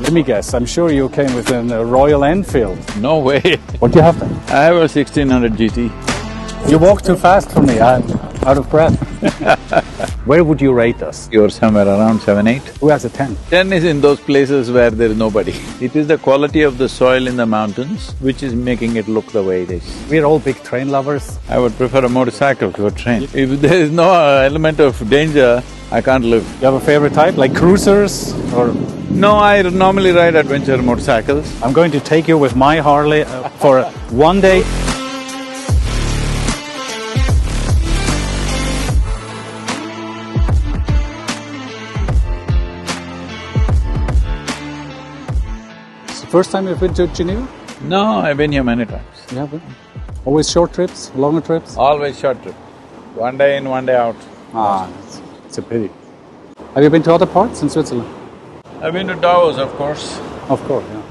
Let me guess, I'm sure you came with a Royal Enfield. No way. What do you have then? I have a 1600 GT. You walk too fast for me, I'm out of breath. Where would you rate us? You're somewhere around 7, 8. Who has a 10? 10 is in those places where there is nobody. It is the quality of the soil in the mountains which is making it look the way it is. We're all big train lovers. I would prefer a motorcycle to a train. If there is no element of danger, I can't live. You have a favorite type, like cruisers or… No, I normally ride adventure motorcycles. I'm going to take you with my Harley for one day. It's the first time you've been to Geneva? No, I've been here many times. You have been? Always short trips, longer trips? Always short trip. One day in, one day out. Ah, it's a pity. Have you been to other parts in Switzerland? I've been to Davos, of course. Of course, yeah.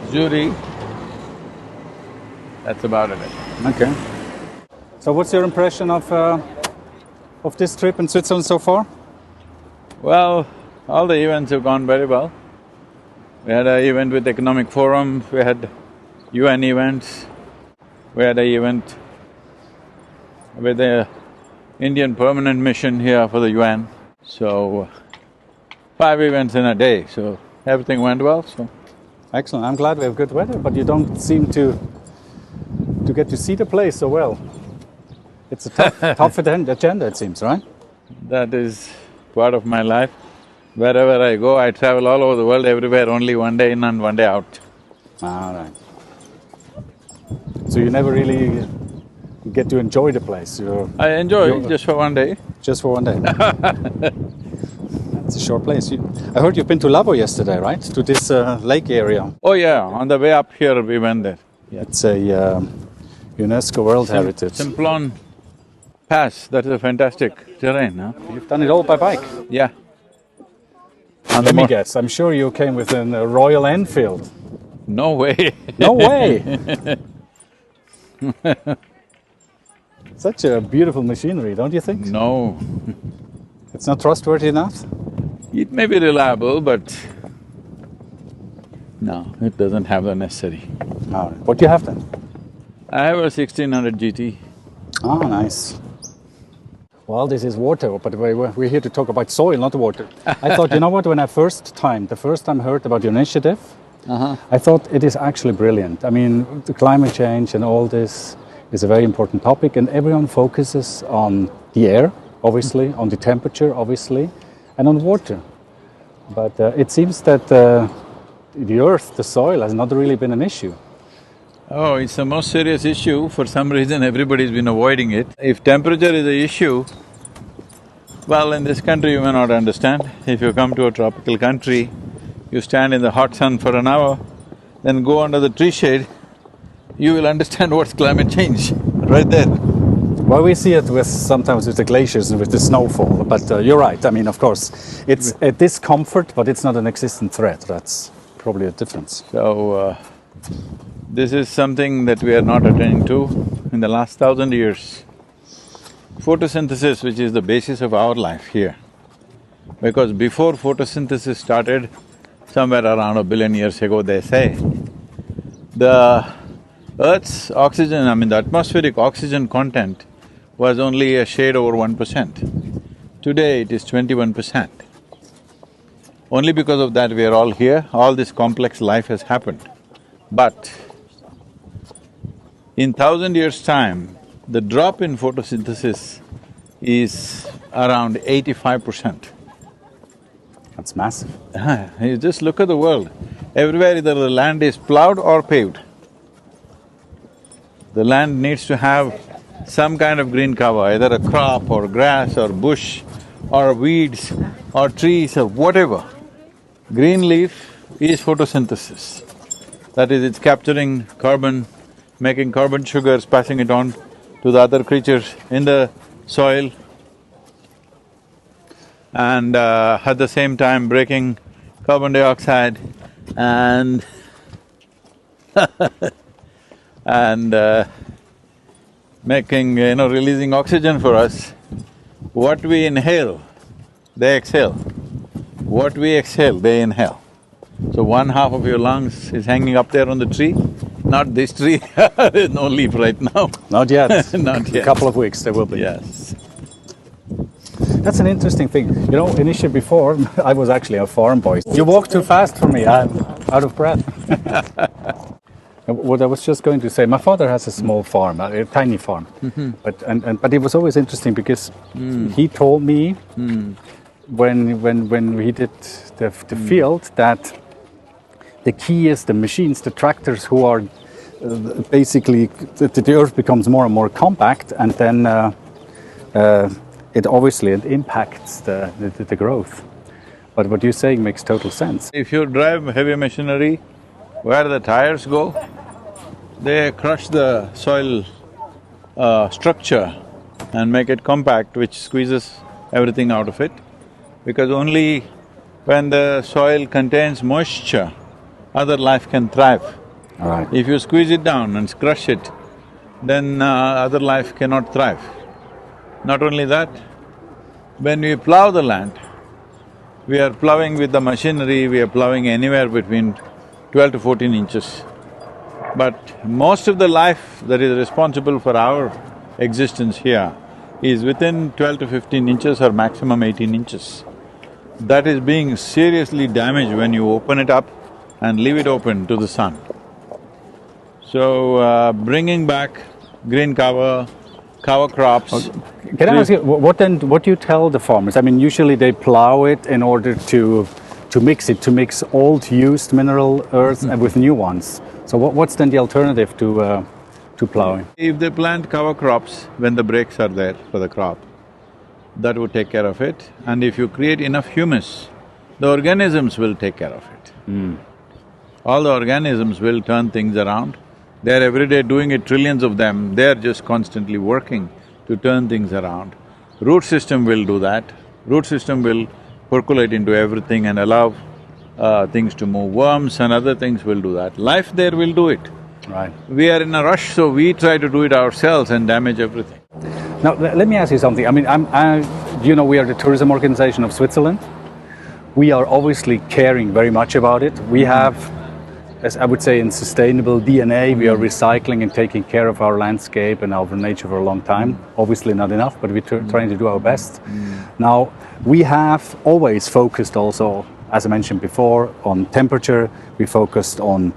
Zurich. That's about it. Okay. So what's your impression of this trip in Switzerland so far? Well, all the events have gone very well. We had an event with Economic Forum, we had UN events, we had an event with the Indian Permanent Mission here for the UN. So, 5 events in a day, so everything went well, so… Excellent, I'm glad we have good weather, but you don't seem to get to see the place so well. It's a tough agenda, it seems, right? That is part of my life. Wherever I go, I travel all over the world, everywhere, only one day in and one day out. All right. So you never really get to enjoy the place? I enjoy it just for one day. Just for one day? It's a short place. I heard you've been to Labo yesterday, right? To this lake area. Oh yeah, on the way up here we went there. It's a UNESCO World Heritage. Simplon Pass, that is a fantastic terrain, huh? You've done it all by bike? Yeah. Let me guess, I'm sure you came with a Royal Enfield. No way. No way! Such a beautiful machinery, don't you think? No. It's not trustworthy enough? It may be reliable, but no, it doesn't have the necessary. All right. What do you have then? I have a 1600 GT. Oh, nice. Well, this is water, but we're here to talk about soil, not water. I thought, you know what, when the first time heard about your initiative, I thought it is actually brilliant. I mean, the climate change and all this is a very important topic, and everyone focuses on the air, obviously, on the temperature, obviously, and on water. But it seems that the earth, the soil, has not really been an issue. Oh, it's the most serious issue. For some reason, everybody's been avoiding it. If temperature is the issue, well, in this country you may not understand. If you come to a tropical country, you stand in the hot sun for an hour, then go under the tree shade, you will understand what's climate change, right there. Well, we see it sometimes with the glaciers and with the snowfall, but you're right. I mean, of course, it's a discomfort, but it's not an existent threat. That's probably a difference. So, this is something that we are not attending to in the last 1,000 years. Photosynthesis, which is the basis of our life here. Because before photosynthesis started, somewhere around 1 billion years ago, they say, the Earth's oxygen, the atmospheric oxygen content was only a shade over 1%. Today it is 21%. Only because of that we are all here, all this complex life has happened. But in 1,000 years' time, the drop in photosynthesis is around 85%. That's massive. You just look at the world. Everywhere either the land is plowed or paved. The land needs to have some kind of green cover, either a crop or grass or bush or weeds or trees or whatever. Green leaf is photosynthesis. That is, it's capturing carbon, making carbon sugars, passing it on to the other creatures in the soil, and at the same time breaking carbon dioxide and making, releasing oxygen for us. What we inhale, they exhale. What we exhale, they inhale. So one half of your lungs is hanging up there on the tree, not this tree. There's no leaf right now. Not yet. Not yet. A couple of weeks there will be. Yes. That's an interesting thing. You know, initially before, I was actually a farm boy. You walk too fast for me, I'm out of breath. What I was just going to say, my father has a small farm, a tiny farm. But it was always interesting because he told me when we did the field that the key is the machines, the tractors who are basically, the earth becomes more and more compact, and then it obviously impacts the growth. But what you're saying makes total sense. If you drive heavy machinery, where the tires go, they crush the soil structure and make it compact, which squeezes everything out of it. Because only when the soil contains moisture, other life can thrive. Right. If you squeeze it down and crush it, then other life cannot thrive. Not only that, when we plow the land, we are plowing with the machinery, we are plowing anywhere between 12 to 14 inches. But most of the life that is responsible for our existence here is within 12 to 15 inches or maximum 18 inches. That is being seriously damaged when you open it up and leave it open to the sun. So, bringing back green cover crops… Can I ask you, what do you tell the farmers? I mean, usually they plow it in order to mix old used mineral earth with new ones. So what's then the alternative to plowing? If they plant cover crops when the breaks are there for the crop, that would take care of it. And if you create enough humus, the organisms will take care of it. All the organisms will turn things around. They're every day doing it, trillions of them, they're just constantly working to turn things around. Root system will do that. Root system will percolate into everything and allow things to move. Worms and other things will do that. Life there will do it. Right. We are in a rush, so we try to do it ourselves and damage everything. Now, let me ask you something. I mean, you know, we are the tourism organization of Switzerland. We are obviously caring very much about it. We have, as I would say, in sustainable DNA, we are recycling and taking care of our landscape and our nature for a long time. Obviously not enough, but we're trying to do our best. Now, we have always focused also, as I mentioned before, on temperature. We focused on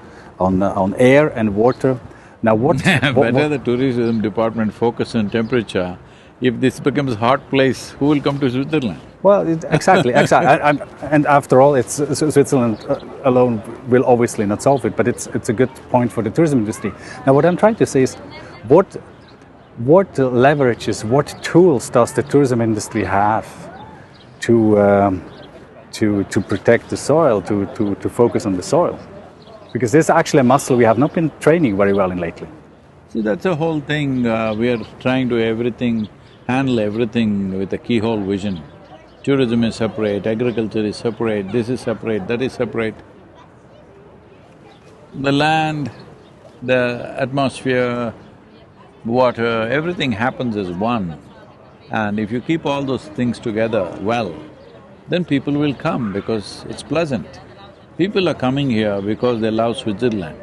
air and water. Now what… Better the tourism department focus on temperature. If this becomes a hot place, who will come to Switzerland? Well, exactly. And after all, it's Switzerland alone will obviously not solve it, but it's a good point for the tourism industry. Now, what I'm trying to say is, what leverages, what tools does the tourism industry have to protect the soil, to focus on the soil? Because this is actually a muscle we have not been training very well in lately. See, that's the whole thing. We are trying to handle everything with a keyhole vision. Tourism is separate, agriculture is separate, this is separate, that is separate. The land, the atmosphere, water, everything happens as one. And if you keep all those things together well, then people will come because it's pleasant. People are coming here because they love Switzerland.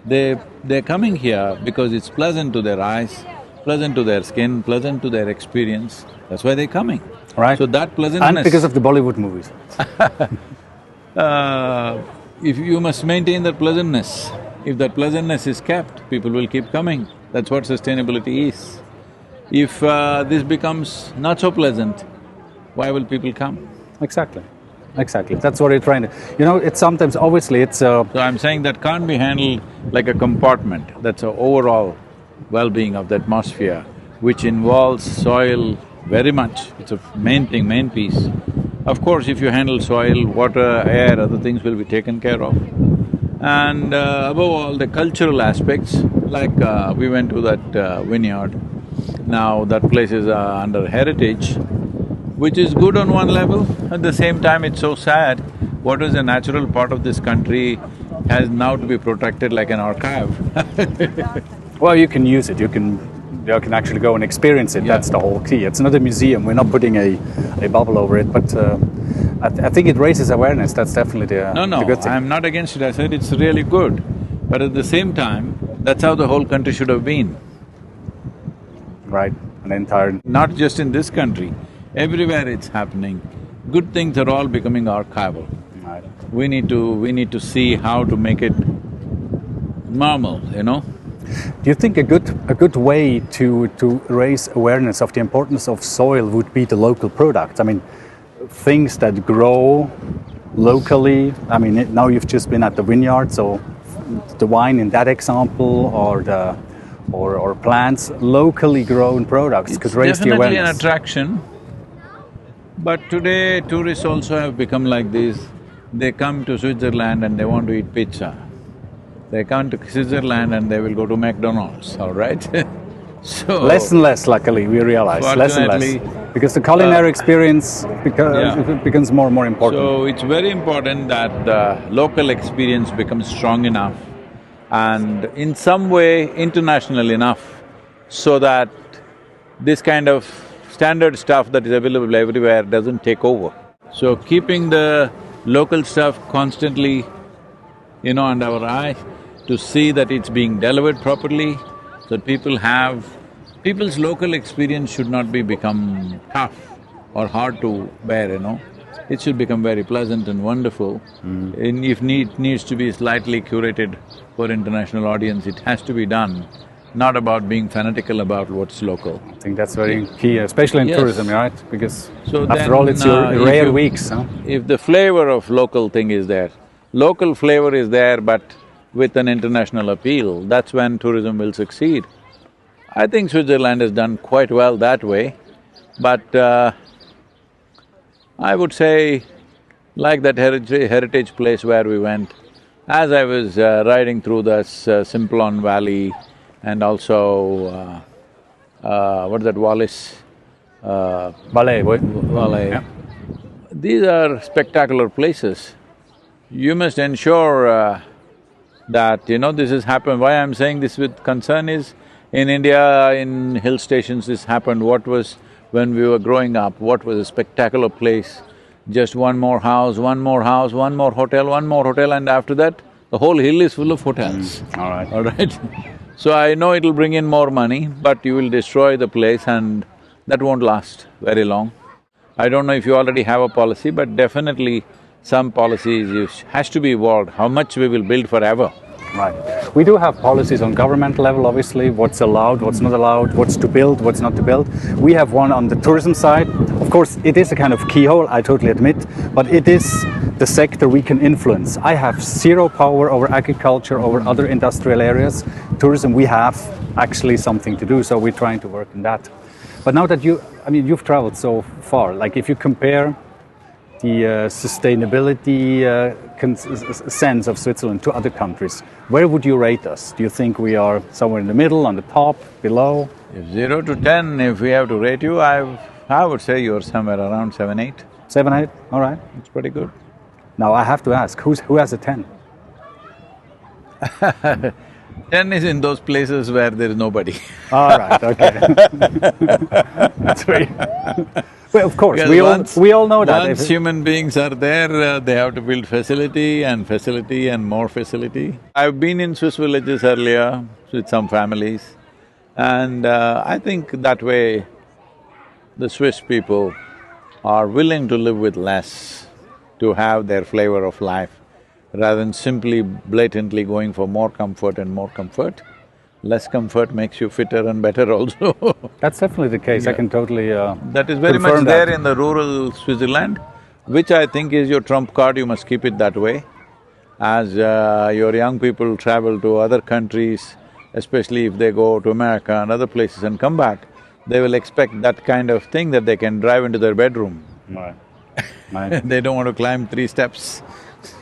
They're coming here because it's pleasant to their eyes, pleasant to their skin, pleasant to their experience. That's why they're coming. Right. So that pleasantness… And because of the Bollywood movies. If you must maintain that pleasantness, if that pleasantness is kept, people will keep coming. That's what sustainability is. If this becomes not so pleasant, why will people come? Exactly. That's what you're trying to… You know, it's sometimes… obviously it's… So I'm saying that can't be handled like a compartment. That's an overall well-being of the atmosphere, which involves soil very much. It's a main thing, main piece. Of course, if you handle soil, water, air, other things will be taken care of. And above all, the cultural aspects, like we went to that vineyard. Now that place is under heritage, which is good on one level. At the same time, it's so sad, what is a natural part of this country has now to be protected like an archive. Well, you can use it, you can actually go and experience it, that's the whole key. It's not a museum, we're not putting a bubble over it, but I think it raises awareness, that's definitely No, the good thing. I'm not against it, I said it's really good. But at the same time, that's how the whole country should have been. Right, an entire… Not just in this country, everywhere it's happening. Good things are all becoming archival. Right. We need to see how to make it normal, you know? Do you think a good way to raise awareness of the importance of soil would be the local products? I mean, things that grow locally. I mean, now you've just been at the vineyard, so the wine in that example, or plants, locally grown products could raise the awareness. Definitely an attraction. But today, tourists also have become like this. They come to Switzerland and they want to eat pizza. They come to Switzerland and they will go to McDonald's, all right? So… Less and less, luckily, we realize, less and less. Because the culinary experience becomes more and more important. So it's very important that the local experience becomes strong enough and in some way international enough so that this kind of standard stuff that is available everywhere doesn't take over. So keeping the local stuff constantly, you know, under our eye to see that it's being delivered properly, that people's local experience should not become tough or hard to bear, you know. It should become very pleasant and wonderful. And if needs to be slightly curated for international audience, it has to be done, not about being fanatical about what's local. I think that's very key, especially in tourism, right? Because so after all, it's your rare weeks, huh? If the flavor of local thing is there, local flavor is there but with an international appeal, that's when tourism will succeed. I think Switzerland has done quite well that way, but I would say, like that heritage place where we went, as I was riding through this Simplon Valley and also what is that, Wallis? Ballet. Valais. Yeah. These are spectacular places. You must ensure that, you know, this has happened. Why I'm saying this with concern is, in India, in hill stations this happened. What was, when we were growing up, what was a spectacular place? Just one more house, one more house, one more hotel, and after that, the whole hill is full of hotels. All right. All right? So I know it'll bring in more money, but you will destroy the place and that won't last very long. I don't know if you already have a policy, but definitely some policies has to be evolved, how much we will build forever. Right. We do have policies on government level, obviously, what's allowed, what's not allowed, what's to build, what's not to build. We have one on the tourism side. Of course, it is a kind of keyhole, I totally admit, but it is the sector we can influence. I have zero power over agriculture, over other industrial areas. Tourism, we have actually something to do, so we're trying to work on that. But now that you've traveled so far, like if you compare the sustainability sense of Switzerland to other countries, where would you rate us? Do you think we are somewhere in the middle, on the top, below? If 0 to 10, if we have to rate you, I would say you're somewhere around 7, 8. 7, 8, all right. It's pretty good. Now I have to ask, who has a 10? 10 is in those places where there is nobody. All right, okay. That's right. Well, of course, we all know that. Once human beings are there, they have to build facility and more facility. I've been in Swiss villages earlier with some families, and I think that way the Swiss people are willing to live with less to have their flavor of life, rather than simply blatantly going for more comfort and more comfort. Less comfort makes you fitter and better also. That's definitely the case, yeah. I can totally That is very much there in the rural Switzerland, which I think is your trump card, you must keep it that way. As your young people travel to other countries, especially if they go to America and other places and come back, they will expect that kind of thing that they can drive into their bedroom. Right. They don't want to climb 3 steps.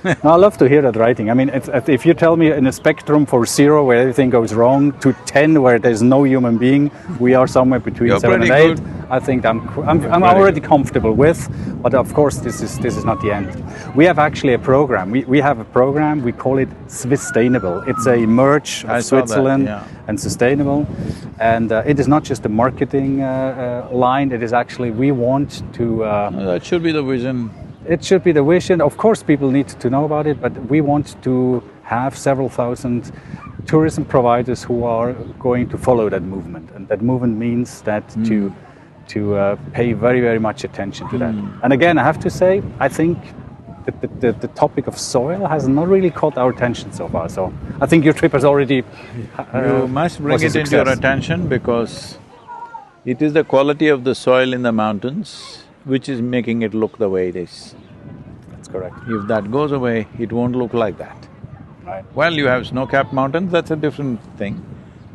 No, I love to hear that writing. I mean, if you tell me in a spectrum for 0 where everything goes wrong to 10 where there's no human being, we are somewhere between You're 7 and 8. Good. I think I'm already comfortable with, but of course this is not the end. We have actually a program. We have a program. We call it Swisstainable. It's a merge of Switzerland and sustainable, and it is not just a marketing line. It is actually we want to. That should be the vision. it should be the wish, and of course people need to know about it, but we want to have several thousand tourism providers who are going to follow that movement, and that movement means that to pay very, very much attention to that. And again, I have to say, I think that the topic of soil has not really caught our attention so far. So I think your trip has already you must bring it into your attention, because it is the quality of the soil in the mountains which is making it look the way it is. That's correct. If that goes away, it won't look like that. Right. Well, you have snow-capped mountains, that's a different thing.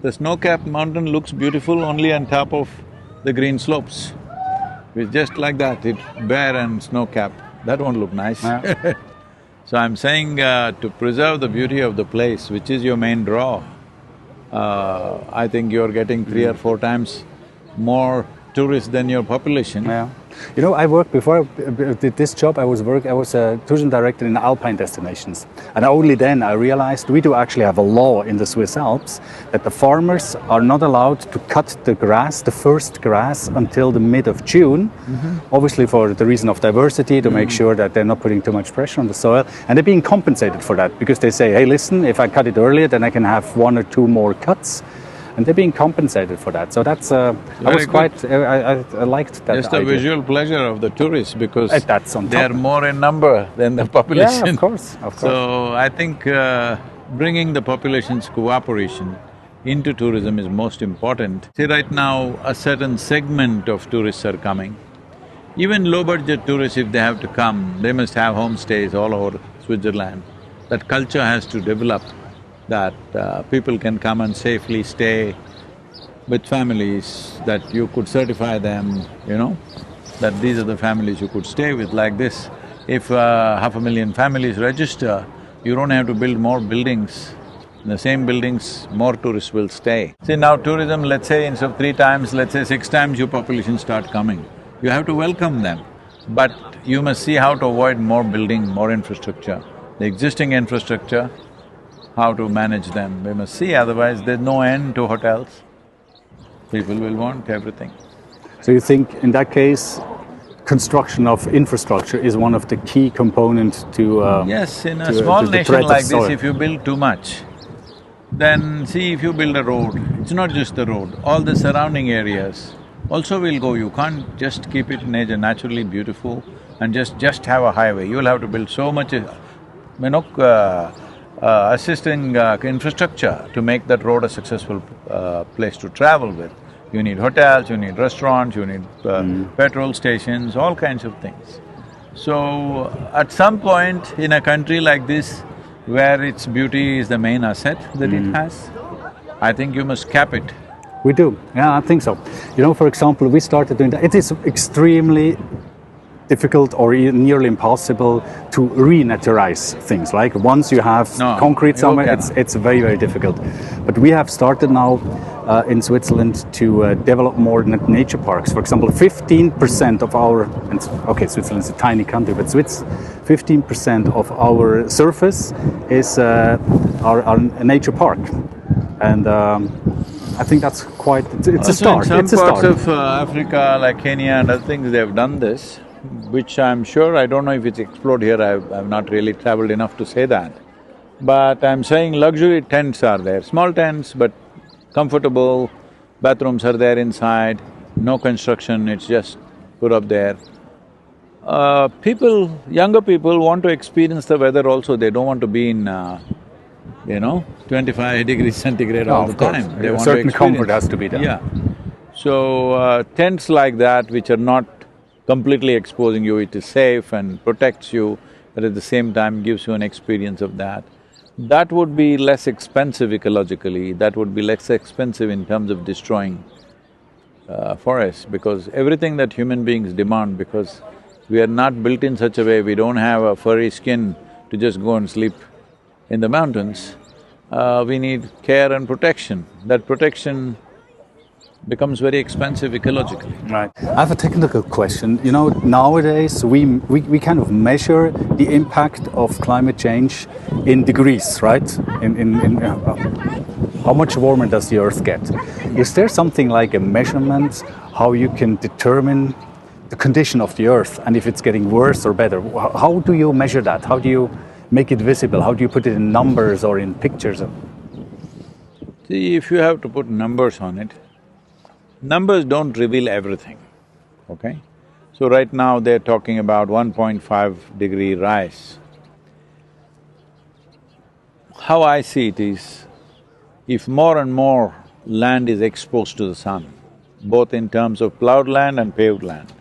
The snow-capped mountain looks beautiful only on top of the green slopes. It's just like that, it's bare and snow-capped, that won't look nice. Yeah. So I'm saying to preserve the beauty of the place, which is your main draw, I think you're getting 3 or 4 times more tourists than your population. Yeah. You know, I worked before I did this job. I was a tourism director in alpine destinations, and only then I realized we do actually have a law in the Swiss Alps that the farmers are not allowed to cut the grass, the first grass, until the mid of June. Obviously, for the reason of diversity, to make sure that they're not putting too much pressure on the soil, and they're being compensated for that because they say, "Hey, listen, if I cut it earlier, then I can have 1 or 2 more cuts." And they're being compensated for that. So that's, I liked that Just idea. the visual pleasure of the tourists, because that's on top. they're more in number than the population. Yeah, of course, of course. So I think bringing the population's cooperation into tourism is most important. See, right now a certain segment of tourists are coming. Even low-budget tourists, if they have to come, they must have homestays all over Switzerland. That culture has to develop, that people can come and safely stay with families, that you could certify them, you know, that these are the families you could stay with like this. If 500,000 families register, you don't have to build more buildings. In the same buildings, more tourists will stay. See, now tourism, let's say instead of 3 times, let's say 6 times your population start coming. You have to welcome them, but you must see how to avoid more building, more infrastructure. The existing infrastructure, how to manage them, we must see, otherwise there's no end to hotels. People will want everything. So you think in that case, construction of infrastructure is one of the key components to… Yes, in a small nation like this, if you build too much, then see, if you build a road, it's not just the road, all the surrounding areas also will go. You can't just keep it naturally beautiful and just have a highway. You'll have to build so much, assisting infrastructure to make that road a successful place to travel with. You need hotels, you need restaurants, you need petrol stations, all kinds of things. So, at some point in a country like this, where its beauty is the main asset that it has, I think you must cap it. We do, yeah, I think so. You know, for example, we started doing that. It is extremely difficult or nearly impossible to re-naturize things. Like once you have concrete somewhere, it's very, very difficult. But we have started now in Switzerland to develop more nature parks. For example, 15% of our… okay, Switzerland's a tiny country, but 15% of our surface is our nature park. And I think that's quite… it's a start. In some parts of Africa, like Kenya and other things, they have done this, which I'm sure, I don't know if it's explored here, I've not really traveled enough to say that. But I'm saying luxury tents are there, small tents but comfortable, bathrooms are there inside, no construction, it's just put up there. Younger people want to experience the weather also, they don't want to be in 25 degrees centigrade all the time. They want certain to comfort has to be there. Yeah. So, tents like that which are not completely exposing you, it is safe and protects you, but at the same time gives you an experience of that. That would be less expensive ecologically, that would be less expensive in terms of destroying forests, because everything that human beings demand, because we are not built in such a way, we don't have a furry skin to just go and sleep in the mountains, we need care and protection. That protection becomes very expensive ecologically. Right. I have a technical question. You know, nowadays we kind of measure the impact of climate change in degrees, right? In how much warmer does the Earth get? Is there something like a measurement how you can determine the condition of the earth and if it's getting worse or better? How do you measure that? How do you make it visible? How do you put it in numbers or in pictures? See, if you have to put numbers on it, numbers don't reveal everything, okay? So right now they're talking about 1.5-degree rise. How I see it is, if more and more land is exposed to the sun, both in terms of plowed land and paved land,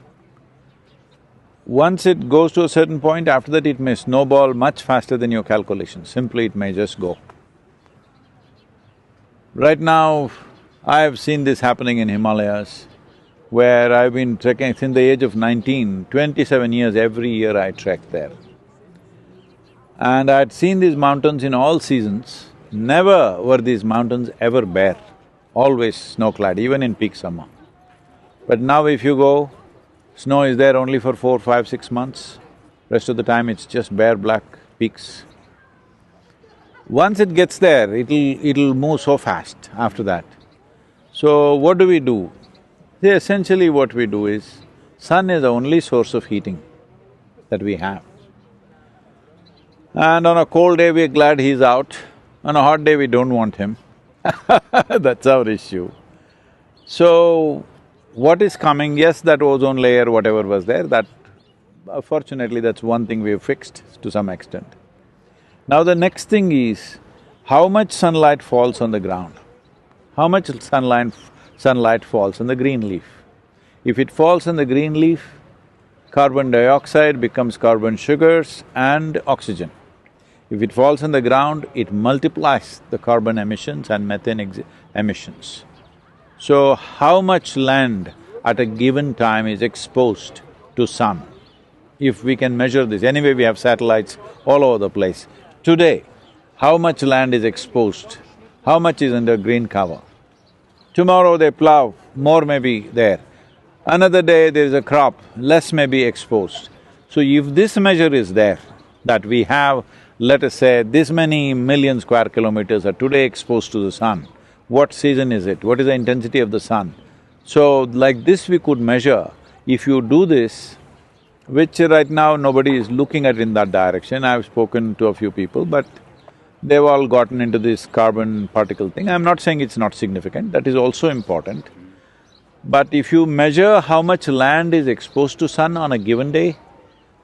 once it goes to a certain point, after that it may snowball much faster than your calculations, simply it may just go. Right now, I have seen this happening in Himalayas, where I've been trekking since the age of 19, 27 years, every year I trek there. And I'd seen these mountains in all seasons. Never were these mountains ever bare, always snow-clad, even in peak summer. But now if you go, snow is there only for 4, 5, 6 months. Rest of the time it's just bare black peaks. Once it gets there, it'll move so fast after that. So what do we do? See, essentially what we do is, sun is the only source of heating that we have. And on a cold day we're glad he's out, on a hot day we don't want him. That's our issue. So, what is coming, yes, that ozone layer, whatever was there, that… fortunately that's one thing we've fixed to some extent. Now the next thing is, how much sunlight falls on the ground? How much sunlight falls on the green leaf? If it falls on the green leaf, carbon dioxide becomes carbon sugars and oxygen. If it falls on the ground, it multiplies the carbon emissions and methane emissions. So, how much land at a given time is exposed to sun? If we can measure this, anyway we have satellites all over the place. Today, how much land is exposed? How much is under green cover? Tomorrow they plow, more may be there. Another day there is a crop, less may be exposed. So if this measure is there, that we have, let us say, this many million square kilometers are today exposed to the sun, what season is it? What is the intensity of the sun? So like this we could measure. If you do this, which right now nobody is looking at in that direction, I've spoken to a few people, but they've all gotten into this carbon particle thing. I'm not saying it's not significant, that is also important. But if you measure how much land is exposed to sun on a given day,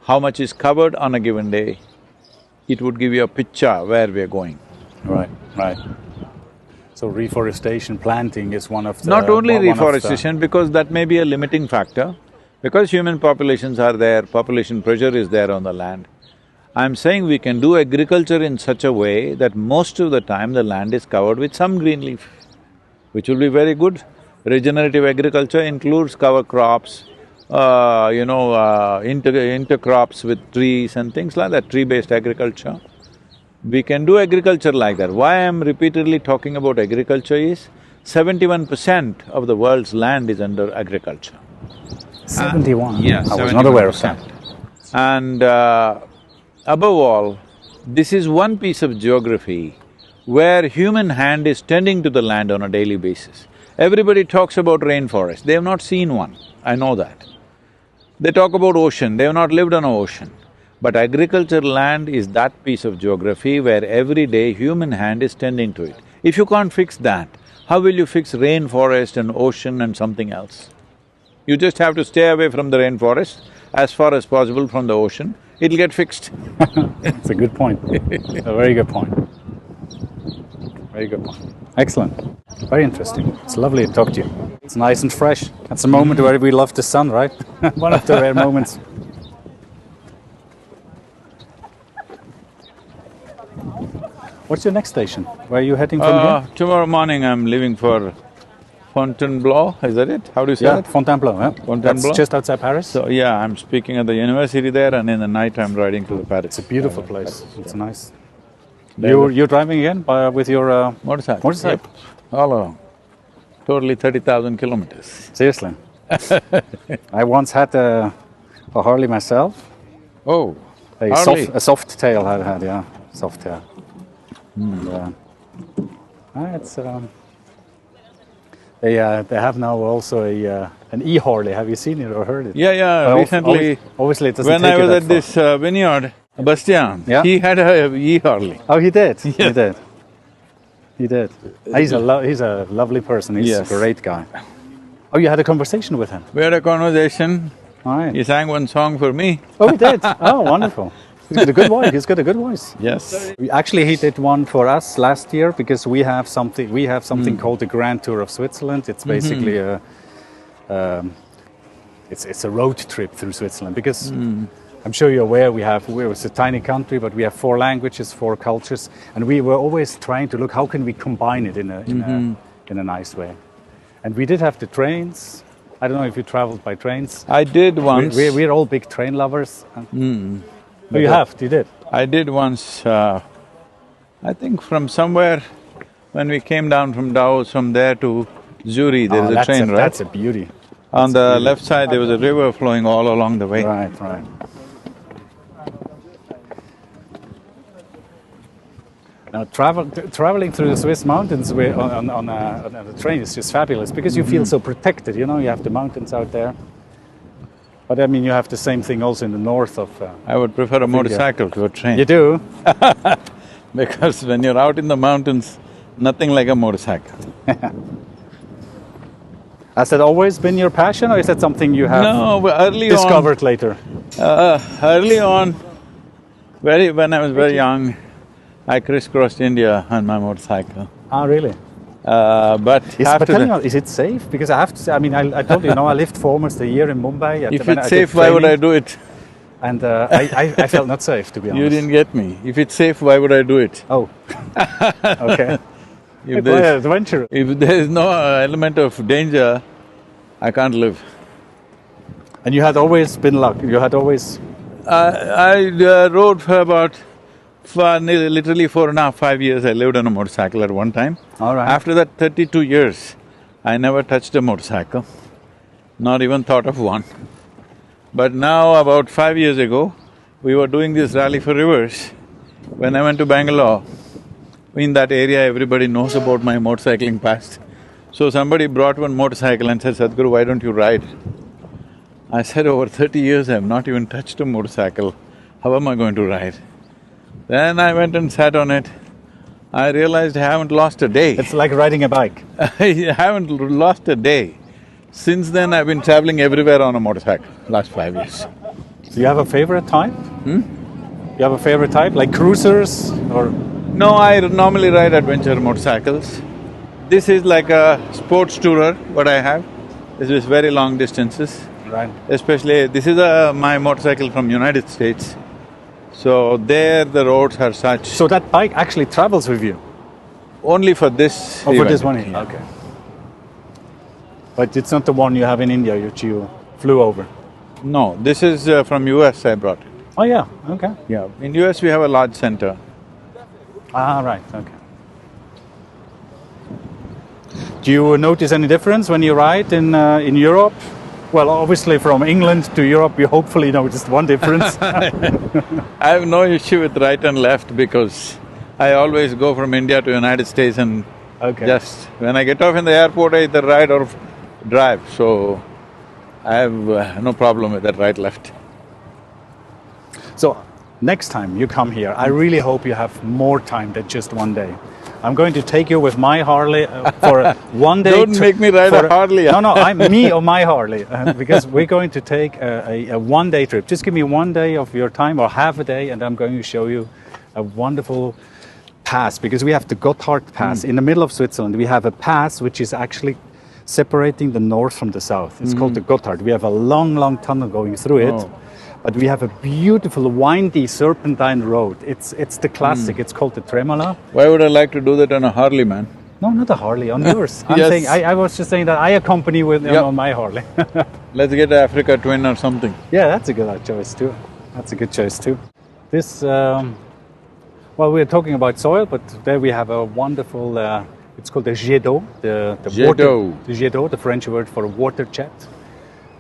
how much is covered on a given day, it would give you a picture where we're going. Right. So reforestation, planting is one of the… Not only reforestation, because that may be a limiting factor. Because human populations are there, population pressure is there on the land. I'm saying we can do agriculture in such a way that most of the time the land is covered with some green leaf, which will be very good. Regenerative agriculture includes cover crops, intercrops with trees and things like that, tree-based agriculture. We can do agriculture like that. Why I'm repeatedly talking about agriculture is, 71% of the world's land is under agriculture. 71? Yeah, I was not aware of that. And above all, this is one piece of geography where human hand is tending to the land on a daily basis. Everybody talks about rainforest, they have not seen one, I know that. They talk about ocean, they have not lived on an ocean. But agricultural land is that piece of geography where every day human hand is tending to it. If you can't fix that, how will you fix rainforest and ocean and something else? You just have to stay away from the rainforest, as far as possible from the ocean, it'll get fixed. It's a good point, a very good point. Very good point. Excellent. Very interesting. It's lovely to talk to you. It's nice and fresh. That's a moment where we love the sun, right? One of the rare moments. What's your next station? Where are you heading from here? Tomorrow morning I'm leaving for Fontainebleau, is that it? How do you say it? Fontainebleau, yeah. Fontainebleau? That's just outside Paris? So yeah, I'm speaking at the university there, and in the night I'm riding to the Paris. It's a beautiful place, it's nice. You're driving again with your… motorcycle? Motorcycle? Yep. All along. Totally 30,000 kilometers. Seriously? I once had a Harley myself. Oh, A soft tail I had, yeah, soft tail. And, They have now also an e-Harley. Have you seen it or heard it? Yeah, yeah, recently… Obviously it doesn't when take I it was that at far. this vineyard, Bastian, Yeah? he had a e-Harley. Oh, he did? He Yes. did. He did. He's a lovely person. He's Yes. a great guy. Oh, you had a conversation with him? We had a conversation, All right. he sang one song for me. Oh, he did? Oh, wonderful. He's got a good voice. He's got a good voice. Yes. Actually, he did one for us last year because we have something called the Grand Tour of Switzerland. It's basically it's a road trip through Switzerland because I'm sure you're aware it's a tiny country, but we have 4 languages, 4 cultures, and we were always trying to look how can we combine it in a nice way. And we did have the trains. I don't know if you traveled by trains. I did once. We're all big train lovers. Oh, you did? I did once, I think from somewhere, when we came down from Davos, from there to Zurich, there is a train, right? That's a beauty. On the left side, there was a river flowing all along the way. Right, right. Now, traveling through the Swiss mountains on a train is just fabulous because you feel so protected. You know, you have the mountains out there. But I mean, you have the same thing also in the north of. I would prefer a motorcycle to a train. You do? Because when you're out in the mountains, nothing like a motorcycle. Has that always been your passion, or is that something you have discovered later? Early on, when I was very young, I crisscrossed India on my motorcycle. Ah, really? But tell me, is it safe? Because I have to say, I mean, I told you, I lived for almost a year in Mumbai. If it's safe, why would I do it? And I felt not safe, to be honest. You didn't get me. If it's safe, why would I do it? Oh, okay. If there is no element of danger, I can't live. And you had always been lucky. You had always. I rode for about literally 4.5, 5 years. I lived on a motorcycle at one time. All right. After that 32 years, I never touched a motorcycle, not even thought of one. But now, about 5 years ago, we were doing this rally for rivers. When I went to Bangalore, in that area everybody knows about my motorcycling past. So somebody brought one motorcycle and said, Sadhguru, why don't you ride? I said, over 30 years I have not even touched a motorcycle, how am I going to ride? Then I went and sat on it. I realized I haven't lost a day. It's like riding a bike. I haven't lost a day. Since then I've been traveling everywhere on a motorcycle, last 5 years. Do you have a favorite type? You have a favorite type, like cruisers or… No, I normally ride adventure motorcycles. This is like a sports tourer, what I have. This is very long distances. Right. Especially, this is my motorcycle from United States. So there the roads are such… So that bike actually travels with you? Only for this Oh, event. for this one here, okay. But it's not the one you have in India, which you flew over? No, this is from US I brought it. Oh yeah, okay. Yeah, in US we have a large center. Ah, right, okay. Do you notice any difference when you ride in Europe? Well, obviously from England to Europe you hopefully noticed one difference. I have no issue with right and left because I always go from India to United States and just… when I get off in the airport, I either ride or drive, so I have no problem with that right-left. So, next time you come here, I really hope you have more time than just one day. I'm going to take you with my Harley for a one-day… Don't make me ride a Harley. No, me on my Harley, because we're going to take a one-day trip. Just give me 1 day of your time, or half a day, and I'm going to show you a wonderful pass, because we have the Gotthard Pass. In the middle of Switzerland, we have a pass which is actually separating the north from the south. It's called the Gotthard. We have a long, long tunnel going through it. But we have a beautiful, windy, serpentine road. It's the classic. It's called the Tremola. Why would I like to do that on a Harley, man? No, not a Harley, on yours. I'm Yes. saying, I was just saying that I accompany with on my Harley. Let's get an Africa Twin or something. Yeah, that's a good choice too. That's a good choice too. This, well, we're talking about soil, but there we have a wonderful, it's called the jet d'eau, the Jet d'eau. water, the jet d'eau, the French word for water jet.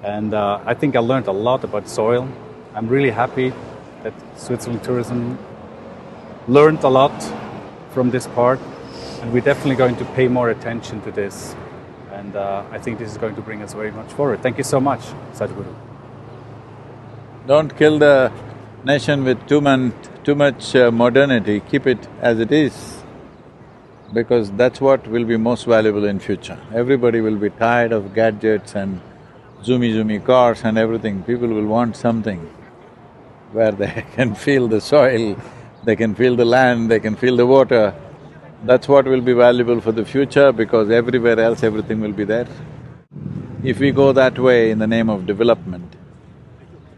And I think I learned a lot about soil. I'm really happy that Switzerland Tourism learned a lot from this part, and we're definitely going to pay more attention to this. And And I think this is going to bring us very much forward. Thank you so much, Sadhguru. Don't kill the nation with too much modernity, keep it as it is, because that's what will be most valuable in future. Everybody will be tired of gadgets and zoomy cars and everything. People will want something where they can feel the soil, they can feel the land, they can feel the water. That's what will be valuable for the future, because everywhere else everything will be there. If we go that way in the name of development,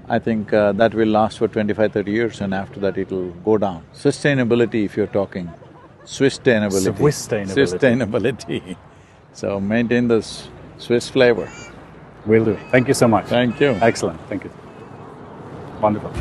I think that will last for 25-30 years, and after that it'll go down. Sustainability, if you're talking, Swiss-tainability. Swiss-tainability. So maintain the Swiss flavor. Will do. Thank you so much. Thank you. Excellent, thank you. Wonderful.